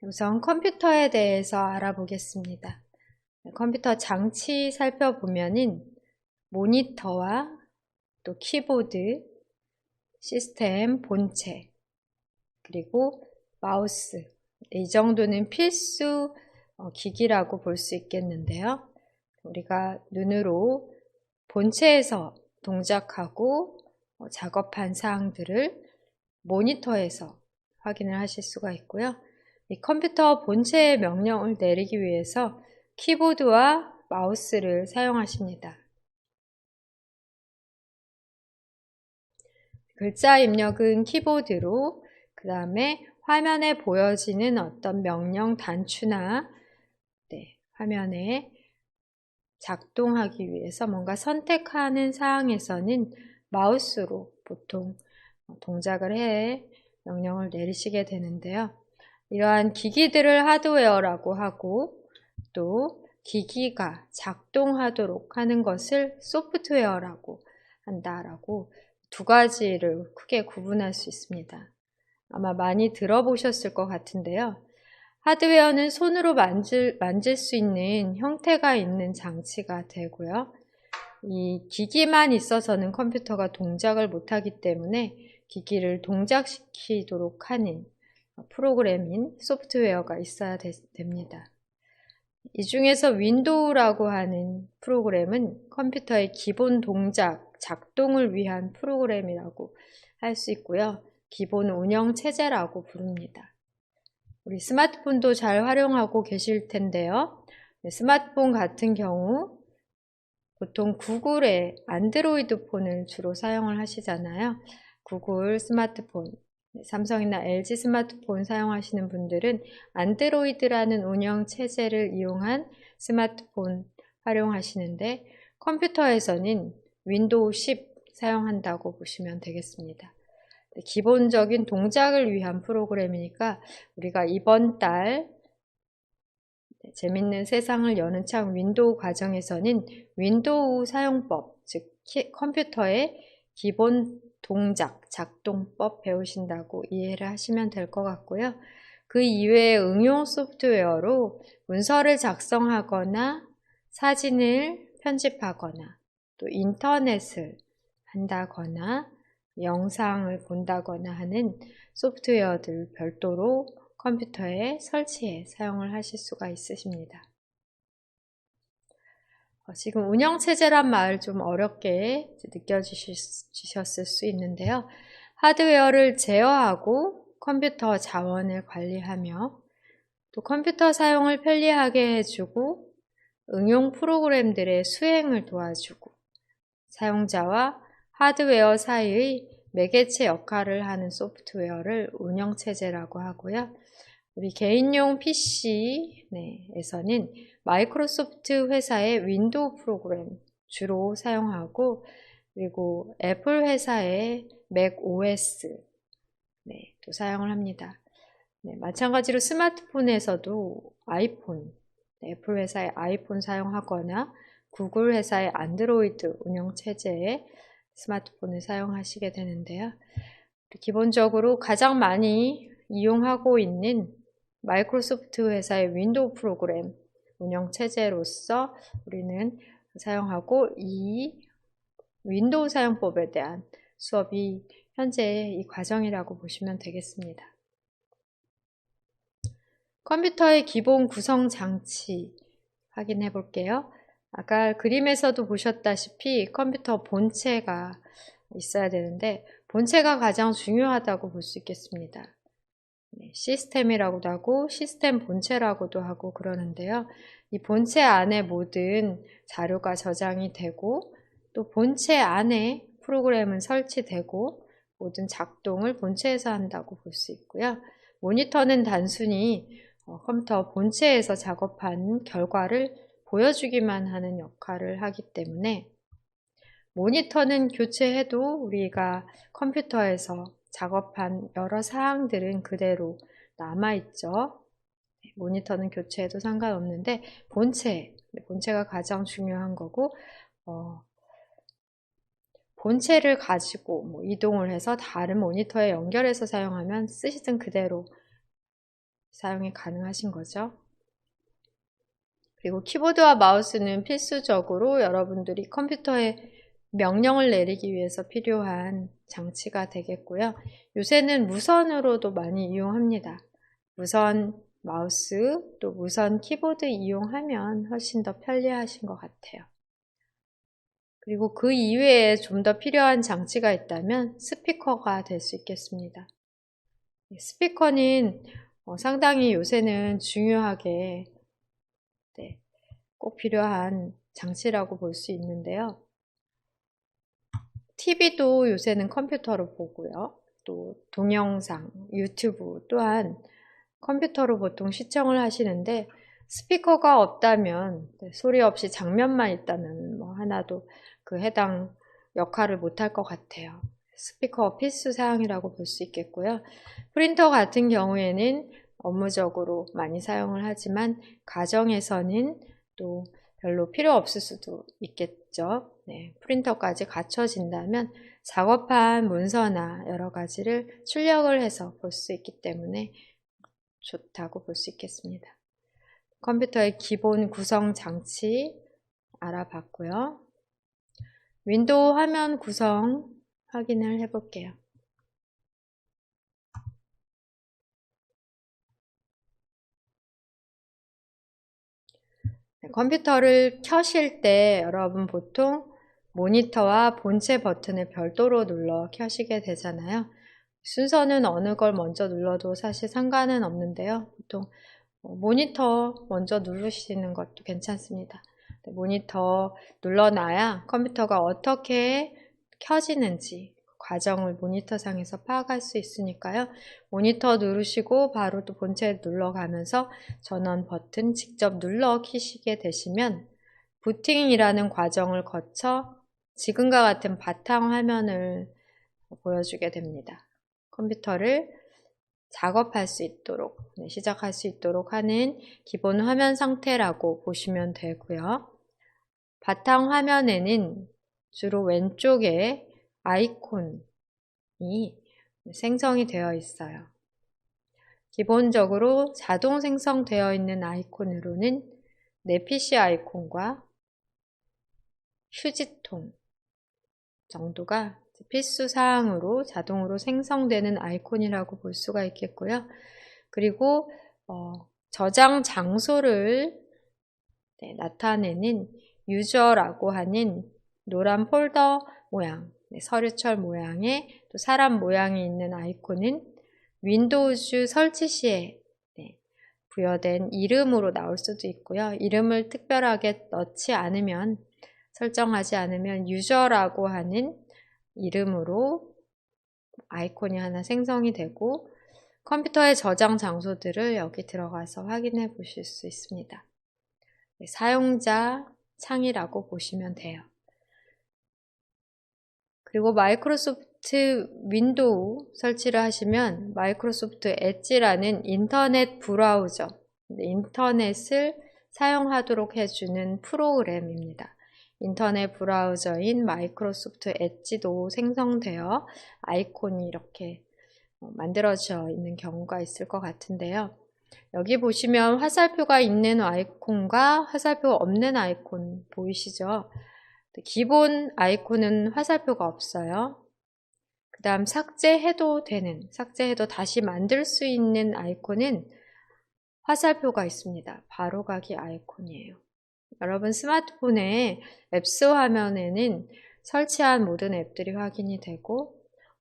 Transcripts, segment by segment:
우선 컴퓨터에 대해서 알아보겠습니다. 컴퓨터 장치 살펴보면은 모니터와 또 키보드, 시스템 본체, 그리고 마우스, 이 정도는 필수 기기라고 볼 수 있겠는데요. 우리가 눈으로 본체에서 동작하고 작업한 사항들을 모니터에서 확인을 하실 수가 있고요. 이 컴퓨터 본체의 명령을 내리기 위해서 키보드와 마우스를 사용하십니다. 글자 입력은 키보드로, 그 다음에 화면에 보여지는 어떤 명령 단추나 화면에 작동하기 위해서 뭔가 선택하는 사항에서는 마우스로 보통 동작을 해 명령을 내리시게 되는데요. 이러한 기기들을 하드웨어라고 하고 또 기기가 작동하도록 하는 것을 소프트웨어라고 한다라고 두 가지를 크게 구분할 수 있습니다. 아마 많이 들어보셨을 것 같은데요. 하드웨어는 손으로 만질 수 있는 형태가 있는 장치가 되고요. 이 기기만 있어서는 컴퓨터가 동작을 못하기 때문에 기기를 동작시키도록 하는 프로그램인 소프트웨어가 있어야 됩니다. 이 중에서 윈도우라고 하는 프로그램은 컴퓨터의 기본 동작, 작동을 위한 프로그램이라고 할 수 있고요. 기본 운영 체제라고 부릅니다. 우리 스마트폰도 잘 활용하고 계실 텐데요. 스마트폰 같은 경우 보통 구글의 안드로이드 폰을 주로 사용을 하시잖아요. 구글 스마트폰, 삼성이나 LG 스마트폰 사용하시는 분들은 안드로이드라는 운영 체제를 이용한 스마트폰 활용하시는데 컴퓨터에서는 윈도우 10 사용한다고 보시면 되겠습니다. 기본적인 동작을 위한 프로그램이니까 우리가 이번 달 재밌는 세상을 여는 창 윈도우 과정에서는 윈도우 사용법, 즉 컴퓨터의 기본 동작, 작동법 배우신다고 이해를 하시면 될 것 같고요. 그 이외의 응용 소프트웨어로 문서를 작성하거나 사진을 편집하거나 또 인터넷을 한다거나 영상을 본다거나 하는 소프트웨어들 별도로 컴퓨터에 설치해 사용을 하실 수가 있으십니다. 지금 운영체제란 말 좀 어렵게 느껴지셨을 수 있는데요. 하드웨어를 제어하고 컴퓨터 자원을 관리하며 또 컴퓨터 사용을 편리하게 해주고 응용 프로그램들의 수행을 도와주고 사용자와 하드웨어 사이의 매개체 역할을 하는 소프트웨어를 운영체제라고 하고요. 우리 개인용 PC에서는 마이크로소프트 회사의 윈도우 프로그램 주로 사용하고 그리고 애플 회사의 맥 OS 또 사용을 합니다. 마찬가지로 스마트폰에서도 아이폰, 애플 회사의 아이폰 사용하거나 구글 회사의 안드로이드 운영체제의 스마트폰을 사용하시게 되는데요. 기본적으로 가장 많이 이용하고 있는 마이크로소프트 회사의 윈도우 프로그램 운영체제로서 우리는 사용하고 이 윈도우 사용법에 대한 수업이 현재 이 과정이라고 보시면 되겠습니다. 컴퓨터의 기본 구성 장치 확인해 볼게요. 아까 그림에서도 보셨다시피 컴퓨터 본체가 있어야 되는데 본체가 가장 중요하다고 볼 수 있겠습니다. 시스템이라고도 하고 시스템 본체라고도 하고 그러는데요. 이 본체 안에 모든 자료가 저장이 되고 또 본체 안에 프로그램은 설치되고 모든 작동을 본체에서 한다고 볼 수 있고요. 모니터는 단순히 컴퓨터 본체에서 작업한 결과를 보여주기만 하는 역할을 하기 때문에 모니터는 교체해도 우리가 컴퓨터에서 작업한 여러 사항들은 그대로 남아있죠. 모니터는 교체해도 상관없는데 본체가 가장 중요한 거고 본체를 가지고 이동을 해서 다른 모니터에 연결해서 사용하면 쓰시던 그대로 사용이 가능하신 거죠. 그리고 키보드와 마우스는 필수적으로 여러분들이 컴퓨터에 명령을 내리기 위해서 필요한 장치가 되겠고요. 요새는 무선으로도 많이 이용합니다. 무선 마우스 또 무선 키보드 이용하면 훨씬 더 편리하신 것 같아요. 그리고 그 이외에 좀 더 필요한 장치가 있다면 스피커가 될 수 있겠습니다. 스피커는 상당히 요새는 중요하게 꼭 필요한 장치라고 볼 수 있는데요. TV도 요새는 컴퓨터로 보고요. 또 동영상, 유튜브 또한 컴퓨터로 보통 시청을 하시는데 스피커가 없다면 소리 없이 장면만 있다면 뭐 하나도 그 해당 역할을 못할 것 같아요. 스피커 필수 사항이라고 볼 수 있겠고요. 프린터 같은 경우에는 업무적으로 많이 사용을 하지만 가정에서는 또 별로 필요 없을 수도 있겠죠. 네, 프린터까지 갖춰진다면 작업한 문서나 여러 가지를 출력을 해서 볼 수 있기 때문에 좋다고 볼 수 있겠습니다. 컴퓨터의 기본 구성 장치 알아봤고요. 윈도우 화면 구성 확인을 해볼게요. 컴퓨터를 켜실 때 여러분 보통 모니터와 본체 버튼을 별도로 눌러 켜시게 되잖아요. 순서는 어느 걸 먼저 눌러도 사실 상관은 없는데요. 보통 모니터 먼저 누르시는 것도 괜찮습니다. 모니터 눌러놔야 컴퓨터가 어떻게 켜지는지 과정을 모니터상에서 파악할 수 있으니까요. 모니터 누르시고 바로 또 본체 눌러가면서 전원 버튼 직접 눌러 키시게 되시면 부팅이라는 과정을 거쳐 지금과 같은 바탕 화면을 보여주게 됩니다. 컴퓨터를 작업할 수 있도록, 시작할 수 있도록 하는 기본 화면 상태라고 보시면 되고요. 바탕 화면에는 주로 왼쪽에 아이콘이 생성이 되어 있어요. 기본적으로 자동 생성되어 있는 아이콘으로는 내 PC 아이콘과 휴지통 정도가 필수 사항으로 자동으로 생성되는 아이콘이라고 볼 수가 있겠고요. 그리고 저장 장소를 나타내는 유저라고 하는 노란 폴더 모양, 서류철 모양의 또 사람 모양이 있는 아이콘은 윈도우즈 설치 시에 부여된 이름으로 나올 수도 있고요. 이름을 특별하게 넣지 않으면, 설정하지 않으면 유저라고 하는 이름으로 아이콘이 하나 생성이 되고 컴퓨터의 저장 장소들을 여기 들어가서 확인해 보실 수 있습니다. 사용자 창이라고 보시면 돼요. 그리고 마이크로소프트 윈도우 설치를 하시면 마이크로소프트 엣지라는 인터넷 브라우저, 인터넷을 사용하도록 해주는 프로그램입니다. 인터넷 브라우저인 마이크로소프트 엣지도 생성되어 아이콘이 이렇게 만들어져 있는 경우가 있을 것 같은데요. 여기 보시면 화살표가 있는 아이콘과 화살표가 없는 아이콘 보이시죠? 기본 아이콘은 화살표가 없어요. 그 다음 삭제해도 다시 만들 수 있는 아이콘은 화살표가 있습니다. 바로가기 아이콘이에요. 여러분 스마트폰의 앱스 화면에는 설치한 모든 앱들이 확인이 되고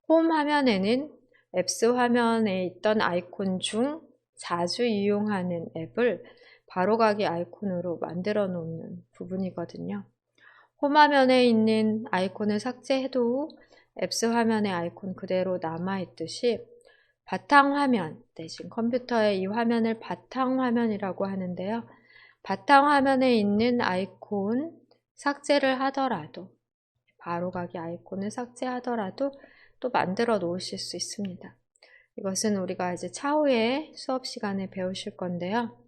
홈 화면에는 앱스 화면에 있던 아이콘 중 자주 이용하는 앱을 바로가기 아이콘으로 만들어 놓는 부분이거든요. 홈 화면에 있는 아이콘을 삭제해도 앱스 화면의 아이콘 그대로 남아있듯이 바탕화면, 대신 컴퓨터의 이 화면을 바탕화면이라고 하는데요. 바탕화면에 있는 아이콘 삭제를 하더라도, 바로가기 아이콘을 삭제하더라도 또 만들어 놓으실 수 있습니다. 이것은 우리가 이제 차후에 수업 시간에 배우실 건데요.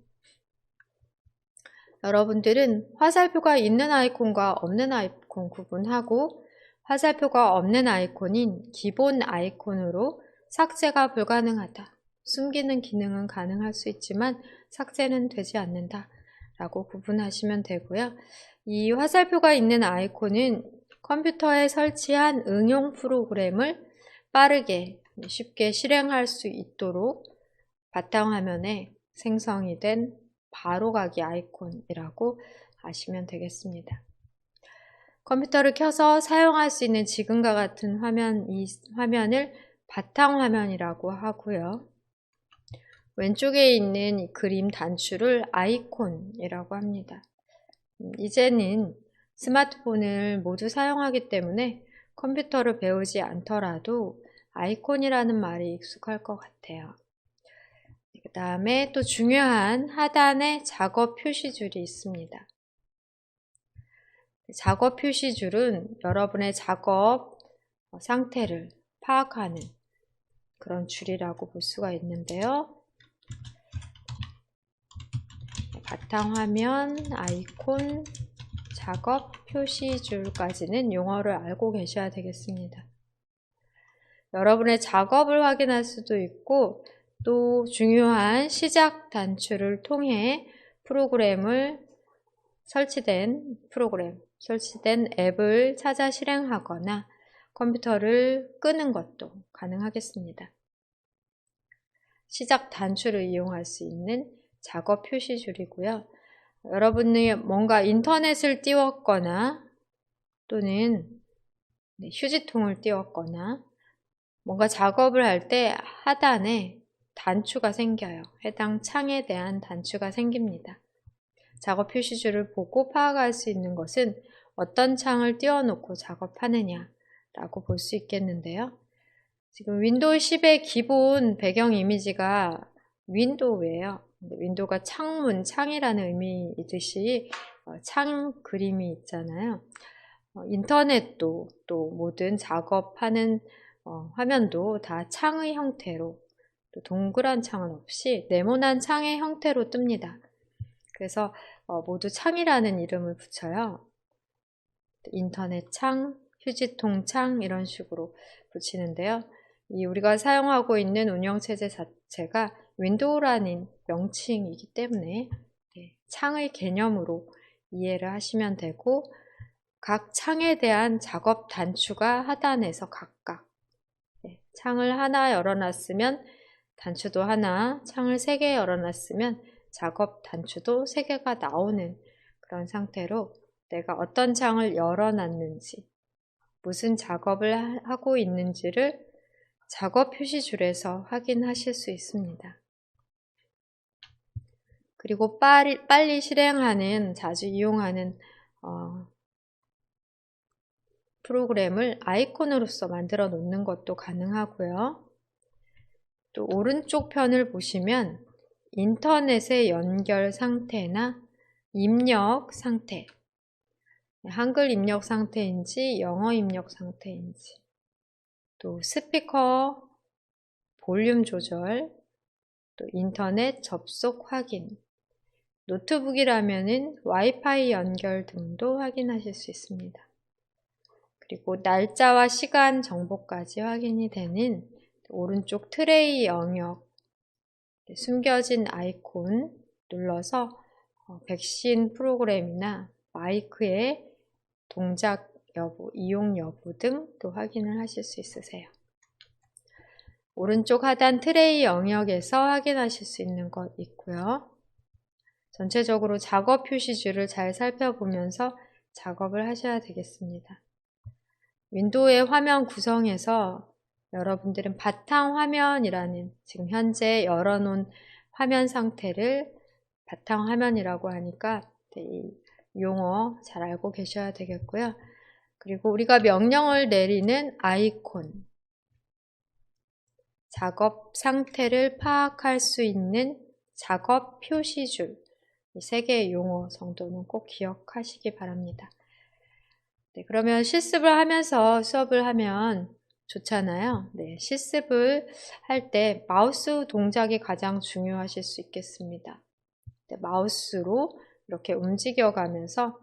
여러분들은 화살표가 있는 아이콘과 없는 아이콘 구분하고 화살표가 없는 아이콘인 기본 아이콘으로 삭제가 불가능하다. 숨기는 기능은 가능할 수 있지만 삭제는 되지 않는다 라고 구분하시면 되고요. 이 화살표가 있는 아이콘은 컴퓨터에 설치한 응용 프로그램을 빠르게 쉽게 실행할 수 있도록 바탕화면에 생성이 된 바로가기 아이콘이라고 아시면 되겠습니다. 컴퓨터를 켜서 사용할 수 있는 지금과 같은 이 화면을 바탕화면이라고 하고요. 왼쪽에 있는 이 그림 단추를 아이콘이라고 합니다. 이제는 스마트폰을 모두 사용하기 때문에 컴퓨터를 배우지 않더라도 아이콘이라는 말이 익숙할 것 같아요. 그 다음에 또 중요한 하단에 작업 표시줄이 있습니다. 작업 표시줄은 여러분의 작업 상태를 파악하는 그런 줄이라고 볼 수가 있는데요. 바탕화면, 아이콘, 작업 표시줄까지는 용어를 알고 계셔야 되겠습니다. 여러분의 작업을 확인할 수도 있고 또 중요한 시작 단추를 통해 설치된 앱을 찾아 실행하거나 컴퓨터를 끄는 것도 가능하겠습니다. 시작 단추를 이용할 수 있는 작업 표시줄이고요. 여러분이 뭔가 인터넷을 띄웠거나 또는 휴지통을 띄웠거나 뭔가 작업을 할 때 하단에 단추가 생겨요. 해당 창에 대한 단추가 생깁니다. 작업 표시줄을 보고 파악할 수 있는 것은 어떤 창을 띄워놓고 작업하느냐 라고 볼 수 있겠는데요. 지금 윈도우 10의 기본 배경 이미지가 윈도우예요. 윈도우가 창이라는 의미이듯이 창 그림이 있잖아요. 인터넷도 또 모든 작업하는 화면도 다 창의 형태로 또 동그란 창은 없이 네모난 창의 형태로 뜹니다. 그래서 모두 창이라는 이름을 붙여요. 인터넷 창, 휴지통 창 이런 식으로 붙이는데요. 우리가 사용하고 있는 운영체제 자체가 윈도우라는 명칭이기 때문에 창의 개념으로 이해를 하시면 되고 각 창에 대한 작업 단추가 하단에서 각각 창을 하나 열어놨으면 단추도 하나, 창을 3개 열어놨으면 작업 단추도 3개가 나오는 그런 상태로 내가 어떤 창을 열어놨는지 무슨 작업을 하고 있는지를 작업 표시줄에서 확인하실 수 있습니다. 그리고 빨리 실행하는, 자주 이용하는 프로그램을 아이콘으로서 만들어 놓는 것도 가능하고요. 또 오른쪽 편을 보시면 인터넷의 연결 상태나 입력 상태, 한글 입력 상태인지 영어 입력 상태인지, 또 스피커 볼륨 조절, 또 인터넷 접속 확인, 노트북이라면은 와이파이 연결 등도 확인하실 수 있습니다. 그리고 날짜와 시간 정보까지 확인이 되는 오른쪽 트레이 영역, 숨겨진 아이콘 눌러서 백신 프로그램이나 마이크의 동작 여부, 이용 여부 등도 확인을 하실 수 있으세요. 오른쪽 하단 트레이 영역에서 확인하실 수 있는 것 있고요. 전체적으로 작업 표시줄을 잘 살펴보면서 작업을 하셔야 되겠습니다. 윈도우의 화면 구성에서 여러분들은 바탕화면이라는 지금 현재 열어놓은 화면 상태를 바탕화면이라고 하니까 이 용어 잘 알고 계셔야 되겠고요. 그리고 우리가 명령을 내리는 아이콘, 작업 상태를 파악할 수 있는 작업 표시줄, 이 3개의 용어 정도는 꼭 기억하시기 바랍니다. 네, 그러면 실습을 하면서 수업을 하면 좋잖아요. 네, 실습을 할 때 마우스 동작이 가장 중요하실 수 있겠습니다. 네, 마우스로 이렇게 움직여가면서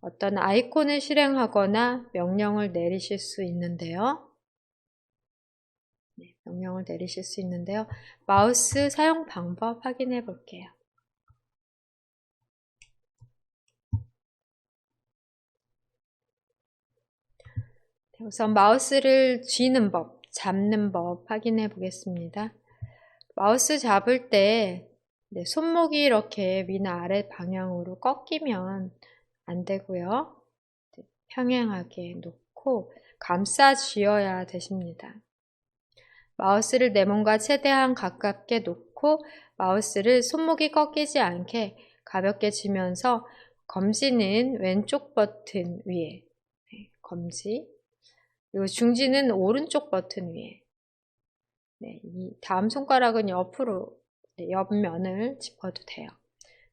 어떤 아이콘을 실행하거나 명령을 내리실 수 있는데요. 네, 명령을 내리실 수 있는데요. 마우스 사용 방법 확인해 볼게요. 우선 마우스를 쥐는 법, 잡는 법 확인해 보겠습니다. 마우스 잡을 때 손목이 이렇게 위나 아래 방향으로 꺾이면 안 되고요. 평행하게 놓고 감싸 쥐어야 되십니다. 마우스를 내 몸과 최대한 가깝게 놓고 마우스를 손목이 꺾이지 않게 가볍게 쥐면서 검지는 왼쪽 버튼 위에, 검지, 그리고 중지는 오른쪽 버튼 위에, 이 다음 손가락은 옆으로, 옆면을 짚어도 돼요.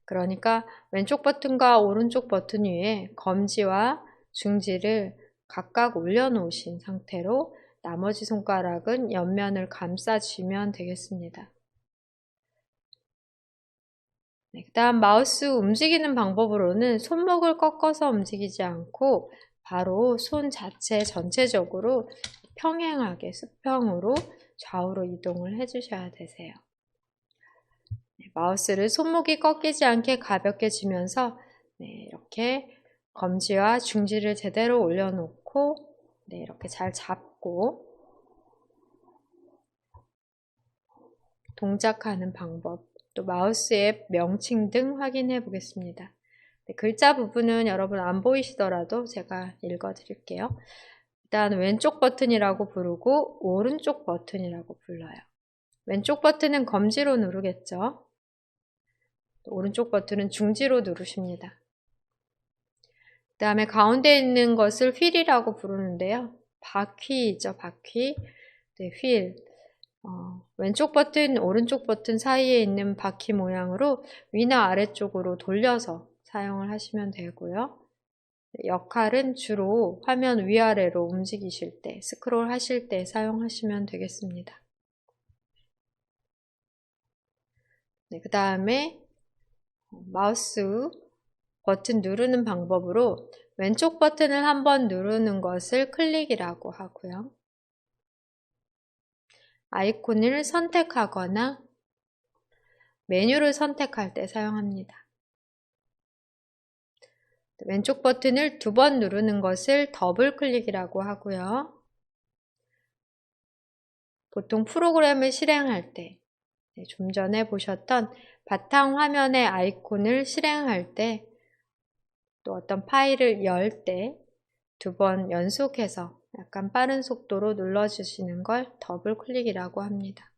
그러니까 왼쪽 버튼과 오른쪽 버튼 위에 검지와 중지를 각각 올려놓으신 상태로 나머지 손가락은 옆면을 감싸주면 되겠습니다. 그 다음 마우스 움직이는 방법으로는 손목을 꺾어서 움직이지 않고 바로 손 자체 전체적으로 평행하게 수평으로 좌우로 이동을 해주셔야 되세요. 마우스를 손목이 꺾이지 않게 가볍게 쥐면서 이렇게 검지와 중지를 제대로 올려놓고 이렇게 잘 잡고 동작하는 방법, 또 마우스의 명칭 등 확인해 보겠습니다. 글자 부분은 여러분 안 보이시더라도 제가 읽어 드릴게요. 일단 왼쪽 버튼이라고 부르고 오른쪽 버튼이라고 불러요. 왼쪽 버튼은 검지로 누르겠죠. 오른쪽 버튼은 중지로 누르십니다. 그 다음에 가운데 있는 것을 휠이라고 부르는데요. 바퀴죠, 바퀴. 휠. 왼쪽 버튼, 오른쪽 버튼 사이에 있는 바퀴 모양으로 위나 아래쪽으로 돌려서 사용을 하시면 되고요. 역할은 주로 화면 위아래로 움직이실 때, 스크롤 하실 때 사용하시면 되겠습니다. 그 다음에 마우스 버튼 누르는 방법으로 왼쪽 버튼을 한번 누르는 것을 클릭이라고 하고요. 아이콘을 선택하거나 메뉴를 선택할 때 사용합니다. 왼쪽 버튼을 2번 누르는 것을 더블 클릭이라고 하고요. 보통 프로그램을 실행할 때, 좀 전에 보셨던 바탕 화면의 아이콘을 실행할 때, 또 어떤 파일을 열 때 2번 연속해서 약간 빠른 속도로 눌러주시는 걸 더블 클릭이라고 합니다.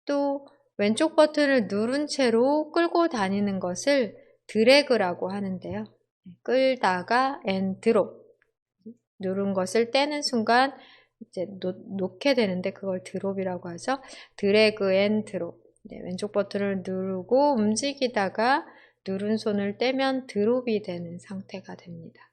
또 왼쪽 버튼을 누른 채로 끌고 다니는 것을 드래그라고 하는데요. 끌다가 앤 드롭, 누른 것을 떼는 순간 이제 놓게 되는데 그걸 드롭이라고 하죠. 드래그 앤 드롭. 왼쪽 버튼을 누르고 움직이다가 누른 손을 떼면 드롭이 되는 상태가 됩니다.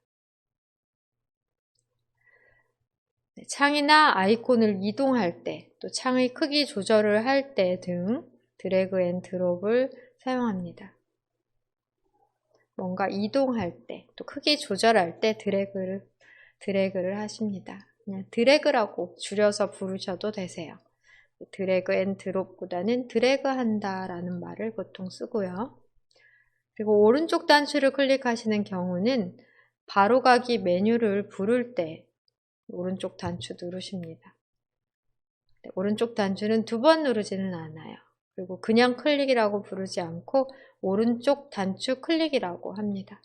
창이나 아이콘을 이동할 때, 또 창의 크기 조절을 할 때 등 드래그 앤 드롭을 사용합니다. 뭔가 이동할 때, 또 크기 조절할 때 드래그를 하십니다. 그냥 드래그라고 줄여서 부르셔도 되세요. 드래그 앤 드롭보다는 드래그 한다 라는 말을 보통 쓰고요. 그리고 오른쪽 단추를 클릭하시는 경우는 바로가기 메뉴를 부를 때 오른쪽 단추 누르십니다. 오른쪽 단추는 2번 누르지는 않아요. 그리고 그냥 클릭이라고 부르지 않고 오른쪽 단추 클릭이라고 합니다.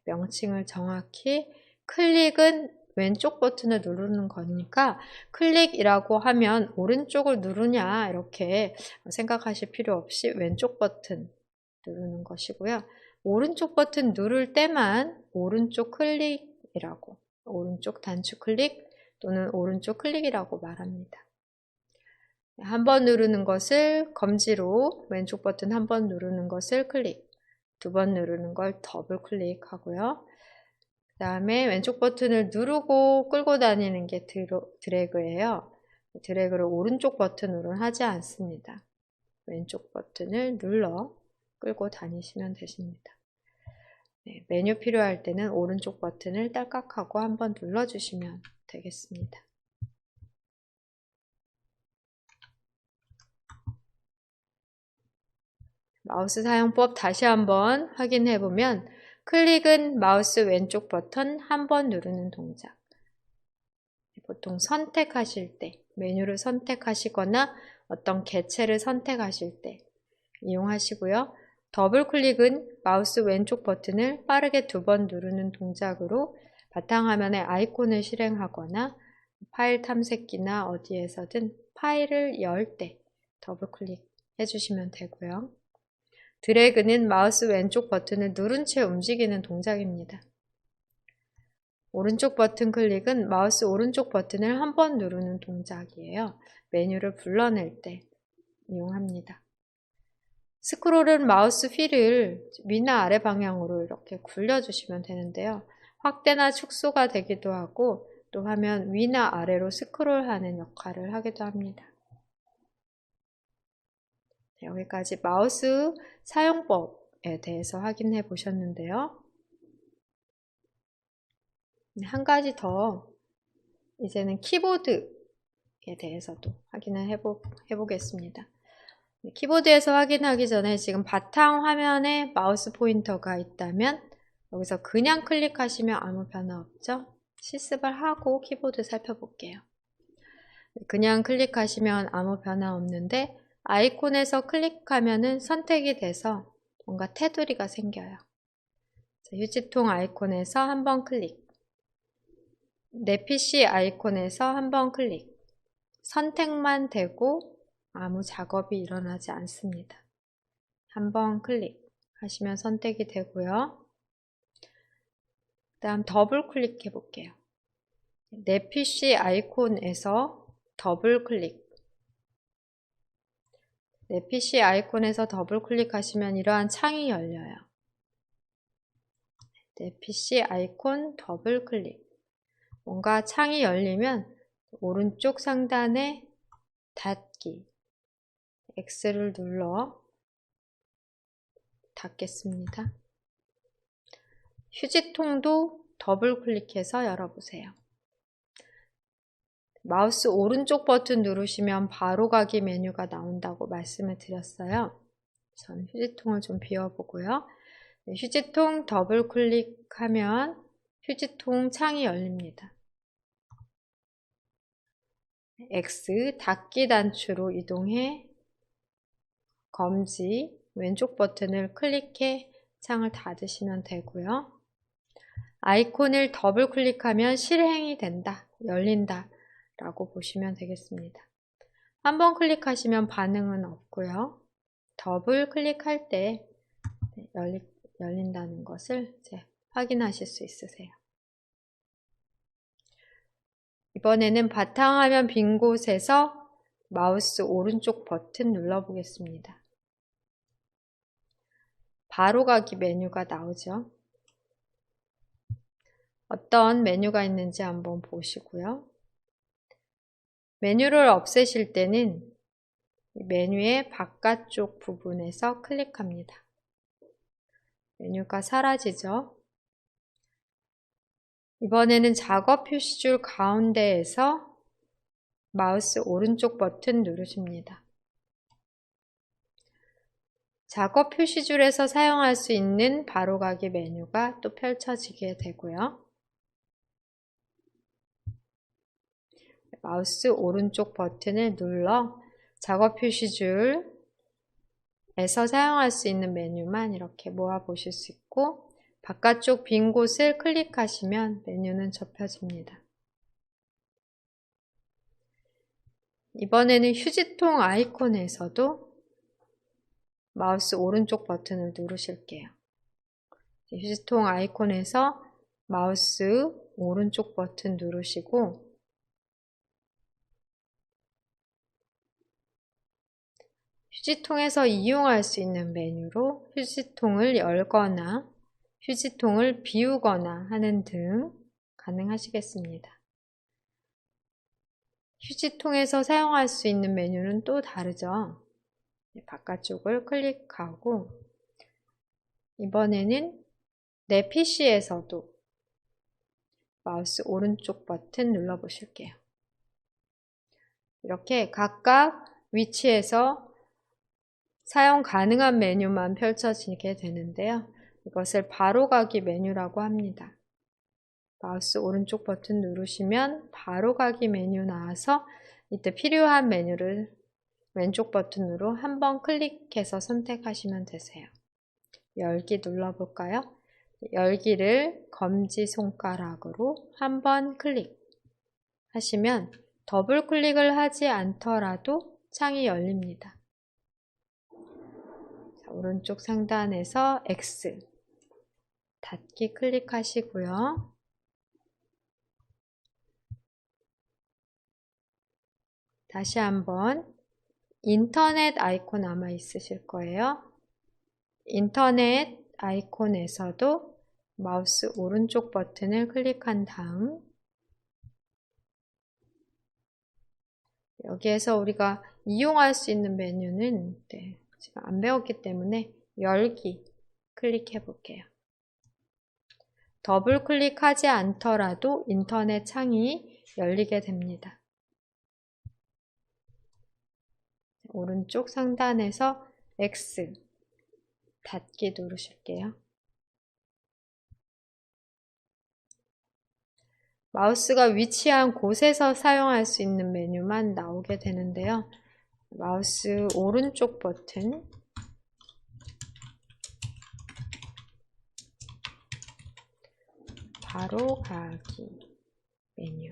명칭을 정확히 클릭은 왼쪽 버튼을 누르는 거니까 클릭이라고 하면 오른쪽을 누르냐 이렇게 생각하실 필요 없이 왼쪽 버튼 누르는 것이고요. 오른쪽 버튼 누를 때만 오른쪽 클릭이라고, 오른쪽 단추 클릭 또는 오른쪽 클릭이라고 말합니다. 한 번 누르는 것을 검지로, 왼쪽 버튼 한 번 누르는 것을 클릭, 2번 누르는 걸 더블 클릭하고요. 그 다음에 왼쪽 버튼을 누르고 끌고 다니는 게 드래그예요. 드래그를 오른쪽 버튼으로는 하지 않습니다. 왼쪽 버튼을 눌러 끌고 다니시면 되십니다. 네, 메뉴 필요할 때는 오른쪽 버튼을 딸깍하고 한번 눌러주시면 되겠습니다. 마우스 사용법 다시 한번 확인해 보면 클릭은 마우스 왼쪽 버튼 한 번 누르는 동작. 보통 선택하실 때, 메뉴를 선택하시거나 어떤 개체를 선택하실 때 이용하시고요. 더블 클릭은 마우스 왼쪽 버튼을 빠르게 2번 누르는 동작으로 바탕화면에 아이콘을 실행하거나 파일 탐색기나 어디에서든 파일을 열 때 더블 클릭 해주시면 되고요. 드래그는 마우스 왼쪽 버튼을 누른 채 움직이는 동작입니다. 오른쪽 버튼 클릭은 마우스 오른쪽 버튼을 한 번 누르는 동작이에요. 메뉴를 불러낼 때 이용합니다. 스크롤은 마우스 휠을 위나 아래 방향으로 이렇게 굴려주시면 되는데요. 확대나 축소가 되기도 하고 또 화면 위나 아래로 스크롤하는 역할을 하기도 합니다. 여기까지 마우스 사용법에 대해서 확인해 보셨는데요. 한 가지 더 이제는 키보드에 대해서도 확인을 해보겠습니다. 키보드에서 확인하기 전에 지금 바탕 화면에 마우스 포인터가 있다면 여기서 그냥 클릭하시면 아무 변화 없죠? 실습을 하고 키보드 살펴볼게요. 그냥 클릭하시면 아무 변화 없는데 아이콘에서 클릭하면은 선택이 돼서 뭔가 테두리가 생겨요. 휴지통 아이콘에서 한번 클릭, 내 PC 아이콘에서 한번 클릭, 선택만 되고 아무 작업이 일어나지 않습니다. 한번 클릭하시면 선택이 되고요. 그 다음 더블 클릭해 볼게요. 내 PC 아이콘에서 더블 클릭, 내 PC 아이콘에서 더블 클릭하시면 이러한 창이 열려요. 내 PC 아이콘 더블 클릭. 뭔가 창이 열리면 오른쪽 상단에 닫기, X를 눌러 닫겠습니다. 휴지통도 더블 클릭해서 열어보세요. 마우스 오른쪽 버튼 누르시면 바로가기 메뉴가 나온다고 말씀을 드렸어요. 전 휴지통을 좀 비워보고요. 휴지통 더블 클릭하면 휴지통 창이 열립니다. X 닫기 단추로 이동해 검지 왼쪽 버튼을 클릭해 창을 닫으시면 되고요. 아이콘을 더블 클릭하면 실행이 된다, 열린다 라고 보시면 되겠습니다. 한번 클릭하시면 반응은 없고요. 더블 클릭할 때 열린다는 것을 이제 확인하실 수 있으세요. 이번에는 바탕화면 빈 곳에서 마우스 오른쪽 버튼 눌러보겠습니다. 바로가기 메뉴가 나오죠. 어떤 메뉴가 있는지 한번 보시고요. 메뉴를 없애실 때는 메뉴의 바깥쪽 부분에서 클릭합니다. 메뉴가 사라지죠. 이번에는 작업 표시줄 가운데에서 마우스 오른쪽 버튼 누르십니다. 작업 표시줄에서 사용할 수 있는 바로가기 메뉴가 또 펼쳐지게 되고요. 마우스 오른쪽 버튼을 눌러 작업 표시줄에서 사용할 수 있는 메뉴만 이렇게 모아 보실 수 있고 바깥쪽 빈 곳을 클릭하시면 메뉴는 접혀집니다. 이번에는 휴지통 아이콘에서도 마우스 오른쪽 버튼을 누르실게요. 휴지통 아이콘에서 마우스 오른쪽 버튼 누르시고 휴지통에서 이용할 수 있는 메뉴로 휴지통을 열거나 휴지통을 비우거나 하는 등 가능하시겠습니다. 휴지통에서 사용할 수 있는 메뉴는 또 다르죠. 바깥쪽을 클릭하고 이번에는 내 PC에서도 마우스 오른쪽 버튼 눌러 보실게요. 이렇게 각각 위치에서 사용 가능한 메뉴만 펼쳐지게 되는데요. 이것을 바로가기 메뉴라고 합니다. 마우스 오른쪽 버튼 누르시면 바로가기 메뉴 나와서 이때 필요한 메뉴를 왼쪽 버튼으로 한번 클릭해서 선택하시면 되세요. 열기 눌러볼까요? 열기를 검지손가락으로 한번 클릭하시면 더블 클릭을 하지 않더라도 창이 열립니다. 자, 오른쪽 상단에서 X 닫기 클릭하시고요. 다시 한번 인터넷 아이콘 아마 있으실 거예요. 인터넷 아이콘에서도 마우스 오른쪽 버튼을 클릭한 다음 여기에서 우리가 이용할 수 있는 메뉴는 지금 안 배웠기 때문에 열기 클릭해 볼게요. 더블 클릭하지 않더라도 인터넷 창이 열리게 됩니다. 오른쪽 상단에서 X 닫기 누르실게요. 마우스가 위치한 곳에서 사용할 수 있는 메뉴만 나오게 되는데요. 마우스 오른쪽 버튼 바로 가기 메뉴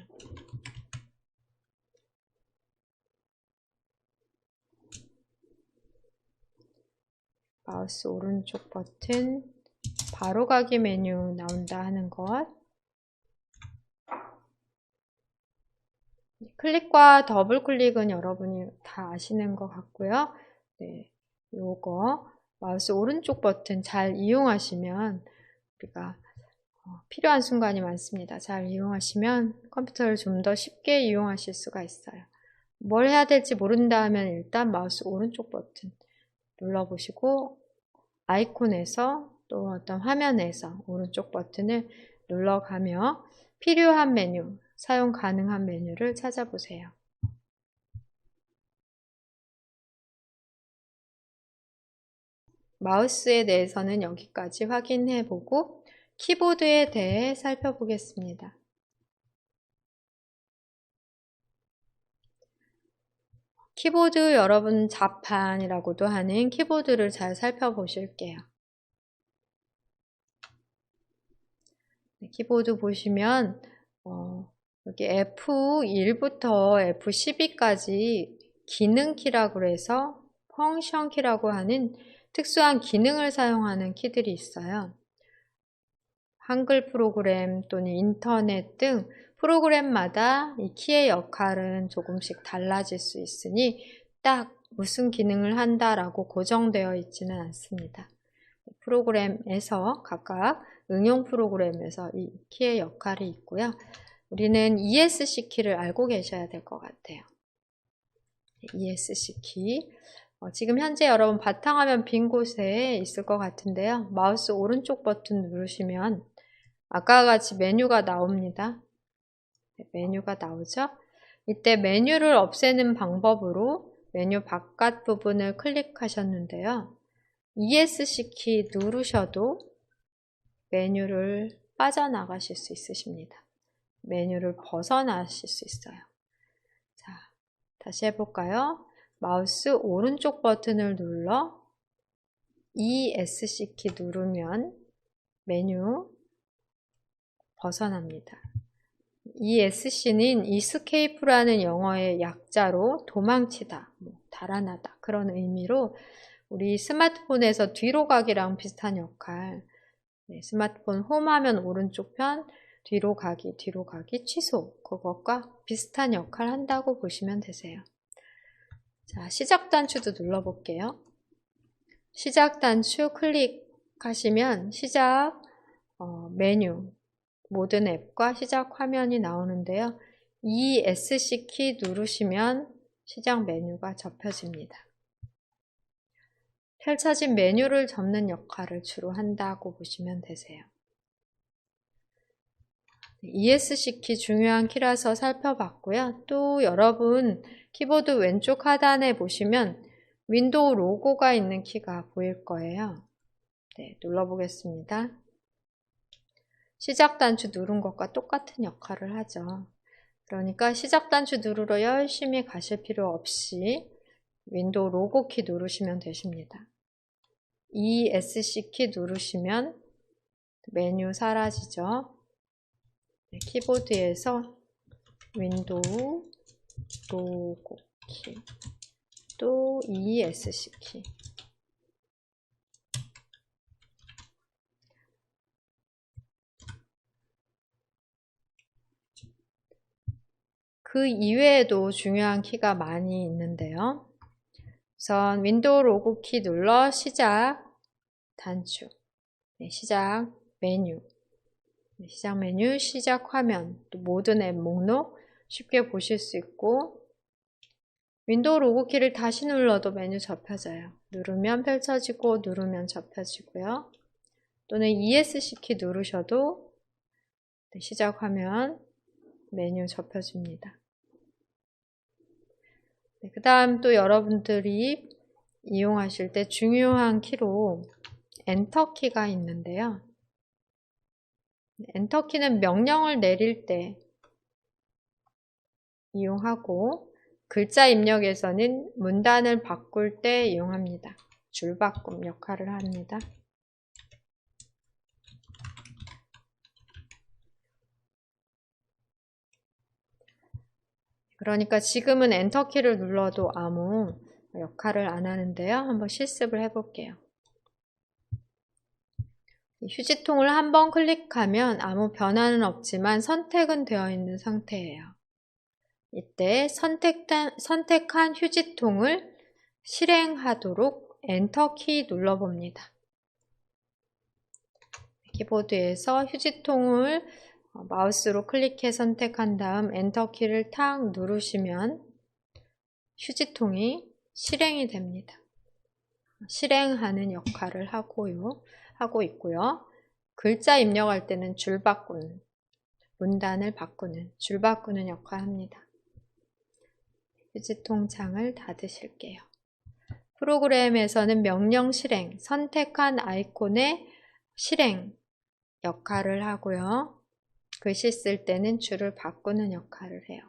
마우스 오른쪽 버튼 바로가기 메뉴 나온다 하는 것 클릭과 더블 클릭은 여러분이 다 아시는 것 같고요. 네, 요거 마우스 오른쪽 버튼 잘 이용하시면 우리가 필요한 순간이 많습니다. 잘 이용하시면 컴퓨터를 좀 더 쉽게 이용하실 수가 있어요. 뭘 해야 될지 모른다 하면 일단 마우스 오른쪽 버튼 눌러보시고 아이콘에서 또 어떤 화면에서 오른쪽 버튼을 눌러가며 필요한 메뉴, 사용 가능한 메뉴를 찾아보세요. 마우스에 대해서는 여기까지 확인해보고 키보드에 대해 살펴보겠습니다. 키보드 여러분 자판이라고도 하는 키보드를 잘 살펴보실게요. 키보드 보시면 여기 F1부터 F12까지 기능키라고 해서 펑션 키라고 하는 특수한 기능을 사용하는 키들이 있어요. 한글 프로그램 또는 인터넷 등 프로그램마다 이 키의 역할은 조금씩 달라질 수 있으니 딱 무슨 기능을 한다라고 고정되어 있지는 않습니다. 프로그램에서 각각 응용 프로그램에서 이 키의 역할이 있고요. 우리는 ESC 키를 알고 계셔야 될 것 같아요. ESC 키. 지금 현재 여러분 바탕화면 빈 곳에 있을 것 같은데요. 마우스 오른쪽 버튼 누르시면 아까와 같이 메뉴가 나옵니다. 메뉴가 나오죠? 이때 메뉴를 없애는 방법으로 메뉴 바깥 부분을 클릭하셨는데요. ESC 키 누르셔도 메뉴를 빠져나가실 수 있으십니다. 메뉴를 벗어나실 수 있어요. 자, 다시 해볼까요? 마우스 오른쪽 버튼을 눌러 ESC 키 누르면 메뉴 벗어납니다. ESC는 escape라는 영어의 약자로 도망치다, 달아나다 그런 의미로 우리 스마트폰에서 뒤로 가기랑 비슷한 역할, 스마트폰 홈하면 오른쪽 편 뒤로 가기 취소 그것과 비슷한 역할 한다고 보시면 되세요. 자, 시작 단추도 눌러볼게요. 시작 단추 클릭하시면 시작 메뉴 모든 앱과 시작 화면이 나오는데요. ESC 키 누르시면 시작 메뉴가 접혀집니다. 펼쳐진 메뉴를 접는 역할을 주로 한다고 보시면 되세요. ESC 키 중요한 키라서 살펴봤고요. 또 여러분 키보드 왼쪽 하단에 보시면 윈도우 로고가 있는 키가 보일 거예요. 네, 눌러보겠습니다. 시작 단추 누른 것과 똑같은 역할을 하죠. 그러니까 시작 단추 누르러 열심히 가실 필요 없이 윈도우 로고 키 누르시면 되십니다. ESC 키 누르시면 메뉴 사라지죠. 네, 키보드에서 윈도우 로고 키, 또 ESC 키. 그 이외에도 중요한 키가 많이 있는데요. 우선 윈도우 로고 키 눌러 시작 단추, 네, 시작 메뉴, 네, 시작 메뉴, 시작 화면, 또 모든 앱 목록 쉽게 보실 수 있고, 윈도우 로고 키를 다시 눌러도 메뉴 접혀져요. 누르면 펼쳐지고 누르면 접혀지고요. 또는 ESC 키 누르셔도 네, 시작 화면 메뉴 접혀집니다. 네, 그 다음 또 여러분들이 이용하실 때 중요한 키로 엔터 키가 있는데요. 엔터 키는 명령을 내릴 때 이용하고, 글자 입력에서는 문단을 바꿀 때 이용합니다. 줄바꿈 역할을 합니다. 그러니까 지금은 엔터키를 눌러도 아무 역할을 안 하는데요. 한번 실습을 해볼게요. 휴지통을 한번 클릭하면 아무 변화는 없지만 선택은 되어 있는 상태예요. 이때 선택한 휴지통을 실행하도록 엔터키 눌러봅니다. 키보드에서 휴지통을 마우스로 클릭해 선택한 다음 엔터키를 탁 누르시면 휴지통이 실행이 됩니다. 실행하는 역할을 하고 있고요. 글자 입력할 때는 줄 바꾸는, 문단을 바꾸는, 줄 바꾸는 역할을 합니다. 휴지통 창을 닫으실게요. 프로그램에서는 명령 실행, 선택한 아이콘의 실행 역할을 하고요. 글씨 쓸 때는 줄을 바꾸는 역할을 해요.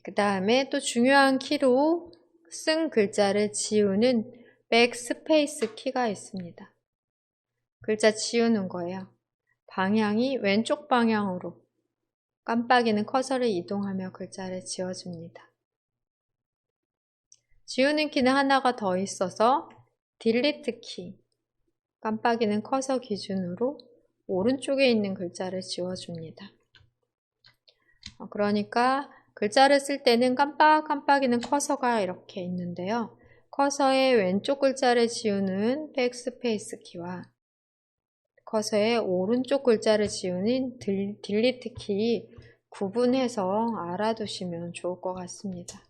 그 다음에 또 중요한 키로 쓴 글자를 지우는 백스페이스 키가 있습니다. 글자 지우는 거예요. 방향이 왼쪽 방향으로 깜빡이는 커서를 이동하며 글자를 지워줍니다. 지우는 키는 하나가 더 있어서 딜리트 키, 깜빡이는 커서 기준으로 오른쪽에 있는 글자를 지워줍니다. 그러니까 글자를 쓸 때는 깜빡이는 커서가 이렇게 있는데요. 커서의 왼쪽 글자를 지우는 백스페이스 키와 커서의 오른쪽 글자를 지우는 딜리트 키 구분해서 알아두시면 좋을 것 같습니다.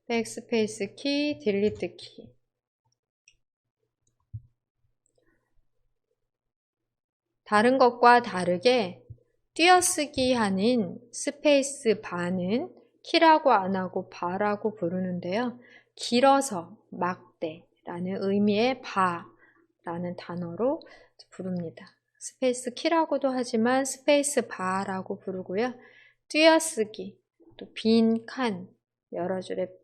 백스페이스 키, 딜리트 키. 다른 것과 다르게 띄어쓰기 하는 스페이스 바는 키라고 안 하고 바라고 부르는데요. 길어서 막대라는 의미의 바라는 단어로 부릅니다. 스페이스 키라고도 하지만 스페이스 바라고 부르고요. 띄어쓰기, 또 빈 칸,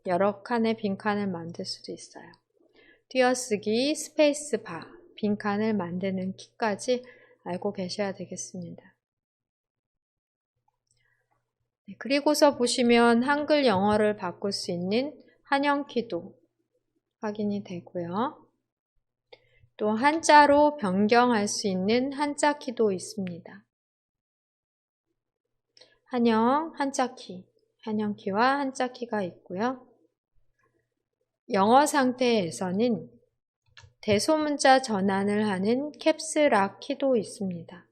여러 칸의 빈칸을 만들 수도 있어요. 띄어쓰기, 스페이스 바, 빈칸을 만드는 키까지 알고 계셔야 되겠습니다. 그리고서 보시면 한글 영어를 바꿀 수 있는 한영키도 확인이 되고요. 또 한자로 변경할 수 있는 한자키도 있습니다. 한자키, 한영키와 한자키가 있고요. 영어 상태에서는 대소문자 전환을 하는 캡스락 키도 있습니다.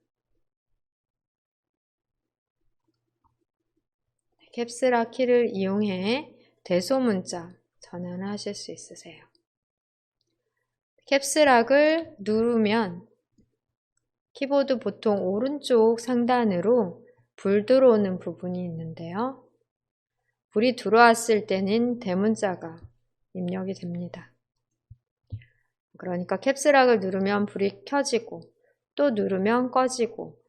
캡스락 키를 이용해 대소문자 전환하실 수 있으세요. 캡스락을 누르면 키보드 보통 오른쪽 상단으로 불 들어오는 부분이 있는데요. 불이 들어왔을 때는 대문자가 입력이 됩니다. 그러니까 캡스락을 누르면 불이 켜지고 또 누르면 꺼지고